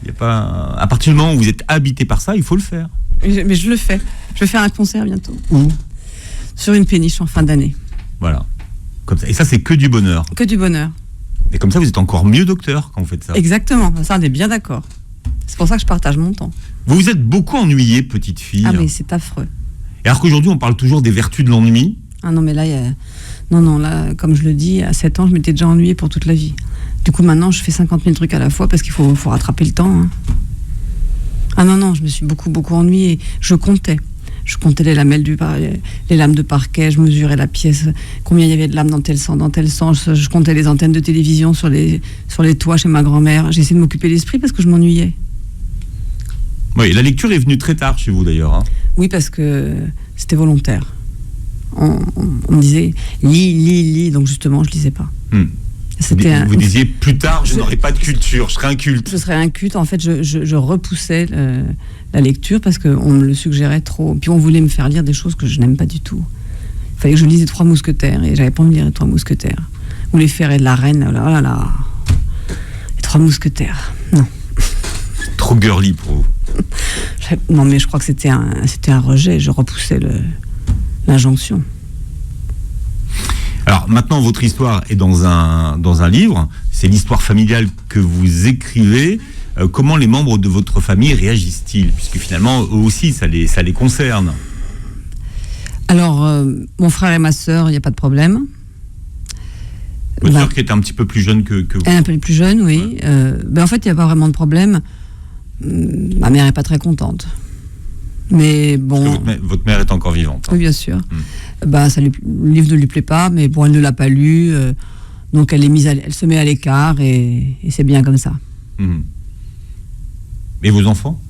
[SPEAKER 3] Il y a pas. À partir du moment où vous êtes habité par ça, il faut le faire.
[SPEAKER 1] Mais je le fais. Je vais faire un concert bientôt.
[SPEAKER 3] Où ?
[SPEAKER 1] Sur une péniche en fin d'année.
[SPEAKER 3] Voilà. Comme ça. Et ça, c'est que du bonheur.
[SPEAKER 1] Que du bonheur.
[SPEAKER 3] Et comme ça, vous êtes encore mieux docteur quand vous faites ça.
[SPEAKER 1] Exactement. Ça, on est bien d'accord. C'est pour ça que je partage mon temps.
[SPEAKER 3] Vous vous êtes beaucoup ennuyée, petite fille.
[SPEAKER 1] Ah, mais c'est affreux.
[SPEAKER 3] Et alors qu'aujourd'hui, on parle toujours des vertus de l'ennui.
[SPEAKER 1] Ah non, mais là, là, comme je le dis, à 7 ans, je m'étais déjà ennuyée pour toute la vie. Du coup, maintenant, je fais 50 000 trucs à la fois parce qu'il faut rattraper le temps. Hein. Ah non, je me suis beaucoup ennuyée. Je comptais les lamelles les lames de parquet, je mesurais la pièce, combien il y avait de lames dans tel sens. Je comptais les antennes de télévision sur les toits chez ma grand-mère. J'ai essayé de m'occuper l'esprit parce que je m'ennuyais.
[SPEAKER 3] Oui, la lecture est venue très tard chez vous d'ailleurs. Hein.
[SPEAKER 1] Oui, parce que c'était volontaire. On me disait lis, donc justement je lisais pas.
[SPEAKER 3] Vous disiez plus tard, je n'aurai pas de culture, je serai inculte.
[SPEAKER 1] Je serais inculte. En fait, je repoussais la lecture parce qu'on me le suggérait trop. Puis on voulait me faire lire des choses que je n'aime pas du tout. Il fallait que je lise les 3 Mousquetaires et j'avais pas envie de lire les 3 Mousquetaires. Ou les Ferrets de la Reine, oh là là. Les 3 Mousquetaires, non.
[SPEAKER 3] Trop girly pour vous.
[SPEAKER 1] Non, mais je crois que c'était un rejet. Je repoussais l'injonction.
[SPEAKER 3] Alors maintenant, votre histoire est dans un livre. C'est l'histoire familiale que vous écrivez. Comment les membres de votre famille réagissent-ils? Puisque finalement, eux aussi, ça les concerne.
[SPEAKER 1] Alors, mon frère et ma sœur, il n'y a pas de problème.
[SPEAKER 3] Votre sœur qui est un petit peu plus jeune que vous.
[SPEAKER 1] Elle est un peu plus jeune, oui. Ouais. En fait, il n'y a pas vraiment de problème. Ma mère n'est pas très contente. Mais bon.
[SPEAKER 3] Votre mère est encore vivante.
[SPEAKER 1] Oui, bien sûr. Le livre ne lui plaît pas, mais bon, elle ne l'a pas lu. Donc elle se met à l'écart et c'est bien comme ça.
[SPEAKER 3] Et vos enfants?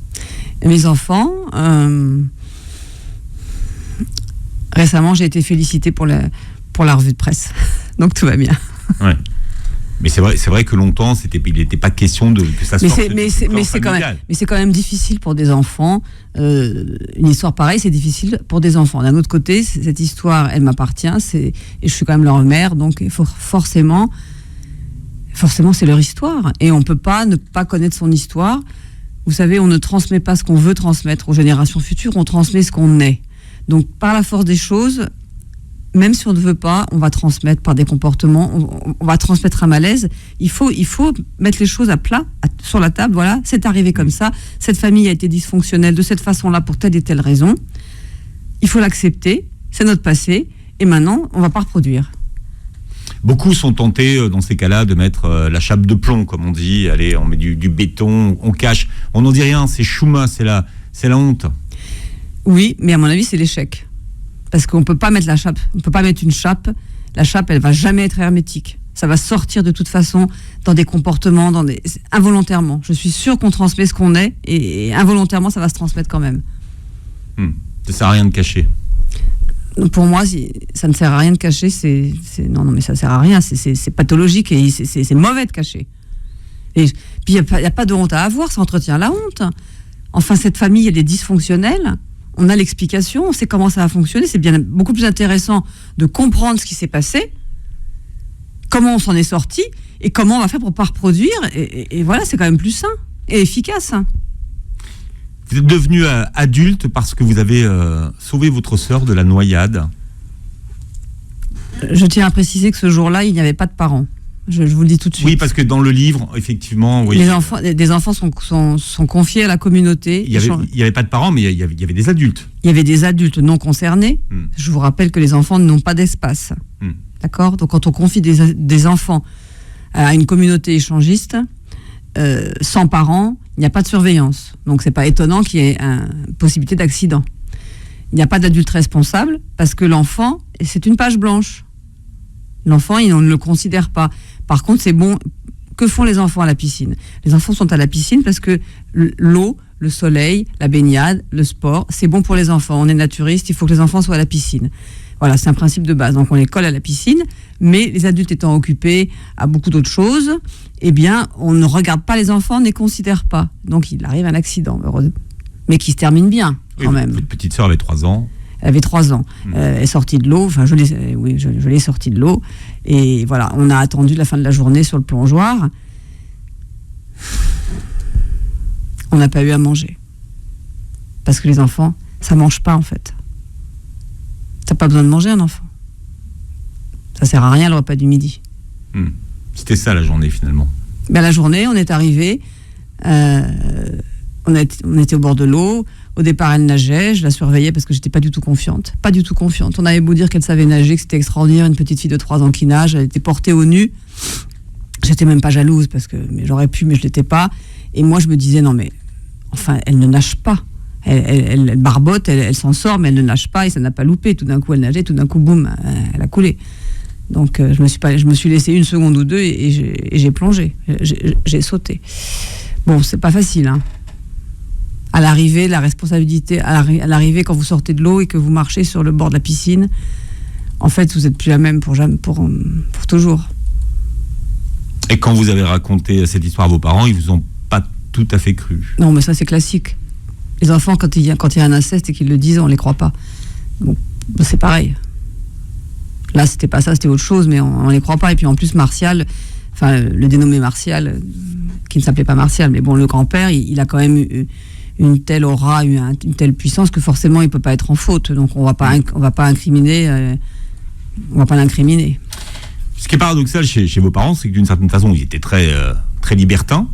[SPEAKER 1] Mes enfants, récemment, j'ai été félicitée pour la revue de presse. Donc tout va bien. Ouais.
[SPEAKER 3] Mais c'est vrai que longtemps, il n'était pas question que ça sorte. Mais
[SPEAKER 1] c'est quand même difficile pour des enfants. Une histoire pareille, c'est difficile pour des enfants. D'un autre côté, cette histoire, elle m'appartient. Et je suis quand même leur mère, donc forcément, c'est leur histoire. Et on ne peut pas ne pas connaître son histoire. Vous savez, on ne transmet pas ce qu'on veut transmettre aux générations futures, on transmet ce qu'on est. Donc, par la force des choses, même si on ne veut pas, on va transmettre par des comportements, on va transmettre un malaise. Il faut mettre les choses à plat, sur la table. Voilà, c'est arrivé comme ça. Cette famille a été dysfonctionnelle de cette façon-là pour telle et telle raison. Il faut l'accepter. C'est notre passé. Et maintenant, on ne va pas reproduire.
[SPEAKER 3] Beaucoup sont tentés, dans ces cas-là, de mettre la chape de plomb, comme on dit. Allez, on met du béton, on cache. On n'en dit rien, c'est chouma, c'est la honte.
[SPEAKER 1] Oui, mais à mon avis, c'est l'échec. Parce qu'on ne peut pas mettre la chape, on ne peut pas mettre une chape. La chape, elle ne va jamais être hermétique. Ça va sortir de toute façon dans des comportements, involontairement. Je suis sûre qu'on transmet ce qu'on est et involontairement, ça va se transmettre quand même.
[SPEAKER 3] Ça ne sert à rien de cacher.
[SPEAKER 1] Pour moi, ça ne sert à rien de cacher. Non, mais ça ne sert à rien. C'est pathologique et c'est mauvais de cacher. Et puis, il n'y a pas de honte à avoir. Ça entretient la honte. Enfin, cette famille, elle est dysfonctionnelle. On a l'explication, on sait comment ça a fonctionné. C'est bien beaucoup plus intéressant de comprendre ce qui s'est passé, comment on s'en est sorti et comment on va faire pour ne pas reproduire. Et voilà, c'est quand même plus sain et efficace.
[SPEAKER 3] Vous êtes devenu adulte parce que vous avez sauvé votre sœur de la noyade.
[SPEAKER 1] Je tiens à préciser que ce jour-là, il n'y avait pas de parents. Je vous le dis tout de suite.
[SPEAKER 3] Oui, parce que dans le livre, effectivement... Oui.
[SPEAKER 1] Des enfants sont confiés à la communauté.
[SPEAKER 3] Il n'y avait pas de parents, mais il y avait des adultes.
[SPEAKER 1] Il y avait des adultes non concernés. Je vous rappelle que les enfants n'ont pas d'espace. D'accord ? Donc quand on confie des enfants à une communauté échangiste, sans parents, il n'y a pas de surveillance. Donc c'est pas étonnant qu'il y ait une possibilité d'accident. Il n'y a pas d'adulte responsable parce que l'enfant, c'est une page blanche. L'enfant, on ne le considère pas. Par contre, c'est bon. Que font les enfants à la piscine ? Les enfants sont à la piscine parce que l'eau, le soleil, la baignade, le sport, c'est bon pour les enfants. On est naturiste, il faut que les enfants soient à la piscine. Voilà, c'est un principe de base. Donc on les colle à la piscine, mais les adultes étant occupés à beaucoup d'autres choses, eh bien, on ne regarde pas les enfants, on ne les considère pas. Donc il arrive un accident, mais qui se termine bien, quand même.
[SPEAKER 3] Votre petite sœur avait 3 ans.
[SPEAKER 1] Elle avait 3 ans. Elle est sortie de l'eau. Enfin, je l'ai sortie de l'eau. Et voilà, on a attendu la fin de la journée sur le plongeoir. On n'a pas eu à manger. Parce que les enfants, ça mange pas, en fait. T'as pas besoin de manger, un enfant. Ça sert à rien, le repas du midi.
[SPEAKER 3] C'était ça, la journée, finalement.
[SPEAKER 1] La journée, on est arrivé. On était au bord de l'eau. Au départ, elle nageait, je la surveillais parce que j'étais pas du tout confiante. Pas du tout confiante. On avait beau dire qu'elle savait nager, que c'était extraordinaire, une petite fille de 3 ans qui nage, elle était portée au nu. J'étais même pas jalouse mais j'aurais pu, mais je l'étais pas. Et moi, je me disais, non mais, enfin, elle ne nage pas. Elle barbote, elle s'en sort, mais elle ne nage pas et ça n'a pas loupé. Tout d'un coup, elle nageait, tout d'un coup, boum, elle a coulé. Donc, je me suis laissé 1 seconde ou 2 et j'ai plongé. J'ai sauté. Bon, c'est pas facile, hein. À l'arrivée, la responsabilité, à l'arrivée, quand vous sortez de l'eau et que vous marchez sur le bord de la piscine, en fait, vous n'êtes plus la même pour toujours.
[SPEAKER 3] Et quand vous avez raconté cette histoire à vos parents, ils vous ont pas tout à fait cru?
[SPEAKER 1] Non, mais ça c'est classique. Les enfants, quand il y a un inceste et qu'ils le disent, on les croit pas. Bon, c'est pareil. Là, c'était pas ça, c'était autre chose, mais on les croit pas. Et puis en plus, Martial, enfin le dénommé Martial, qui ne s'appelait pas Martial, mais bon, le grand-père, il a quand même eu une telle aura, une telle puissance que forcément il peut pas être en faute. Donc on va pas incriminer, on va pas l'incriminer.
[SPEAKER 3] Ce qui est paradoxal chez vos parents, c'est que d'une certaine façon, ils étaient très très libertins.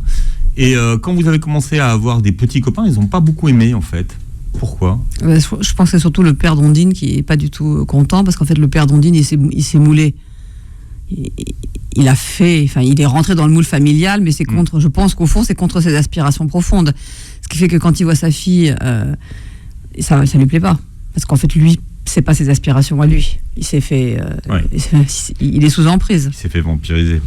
[SPEAKER 3] Et quand vous avez commencé à avoir des petits copains, ils n'ont pas beaucoup aimé en fait. Pourquoi ?
[SPEAKER 1] Je pense que c'est surtout le père d'Ondine qui est pas du tout content, parce qu'en fait le père d'Ondine il s'est moulé. Il est rentré dans le moule familial, mais c'est contre. Je pense qu'au fond c'est contre ses aspirations profondes. Ce qui fait que quand il voit sa fille, ça lui plaît pas, parce qu'en fait lui, c'est pas ses aspirations à lui. Il s'est fait, il est sous emprise.
[SPEAKER 3] Il s'est fait vampiriser.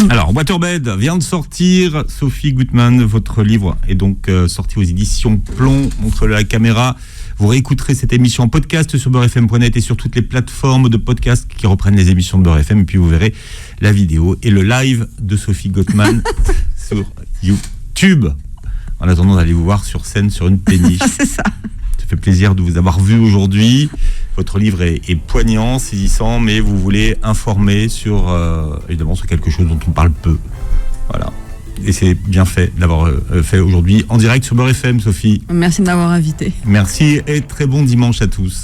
[SPEAKER 3] Alors, Waterbed vient de sortir. Sophie Gutmann, votre livre est donc sorti aux éditions Plomb. Montre-le à la caméra. Vous réécouterez cette émission en podcast sur beurrefm.net et sur toutes les plateformes de podcast qui reprennent les émissions de Beurre FM. Et puis vous verrez la vidéo et le live de Sophie Gutmann sur YouTube. En attendant d'aller vous voir sur scène sur une péniche.
[SPEAKER 1] C'est ça.
[SPEAKER 3] Ça fait plaisir de vous avoir vu aujourd'hui. Votre livre est poignant, saisissant, mais vous voulez informer évidemment sur quelque chose dont on parle peu. Voilà. Et c'est bien fait d'avoir fait aujourd'hui en direct sur Beurre FM, Sophie.
[SPEAKER 1] Merci de m'avoir invité.
[SPEAKER 3] Merci et très bon dimanche à tous.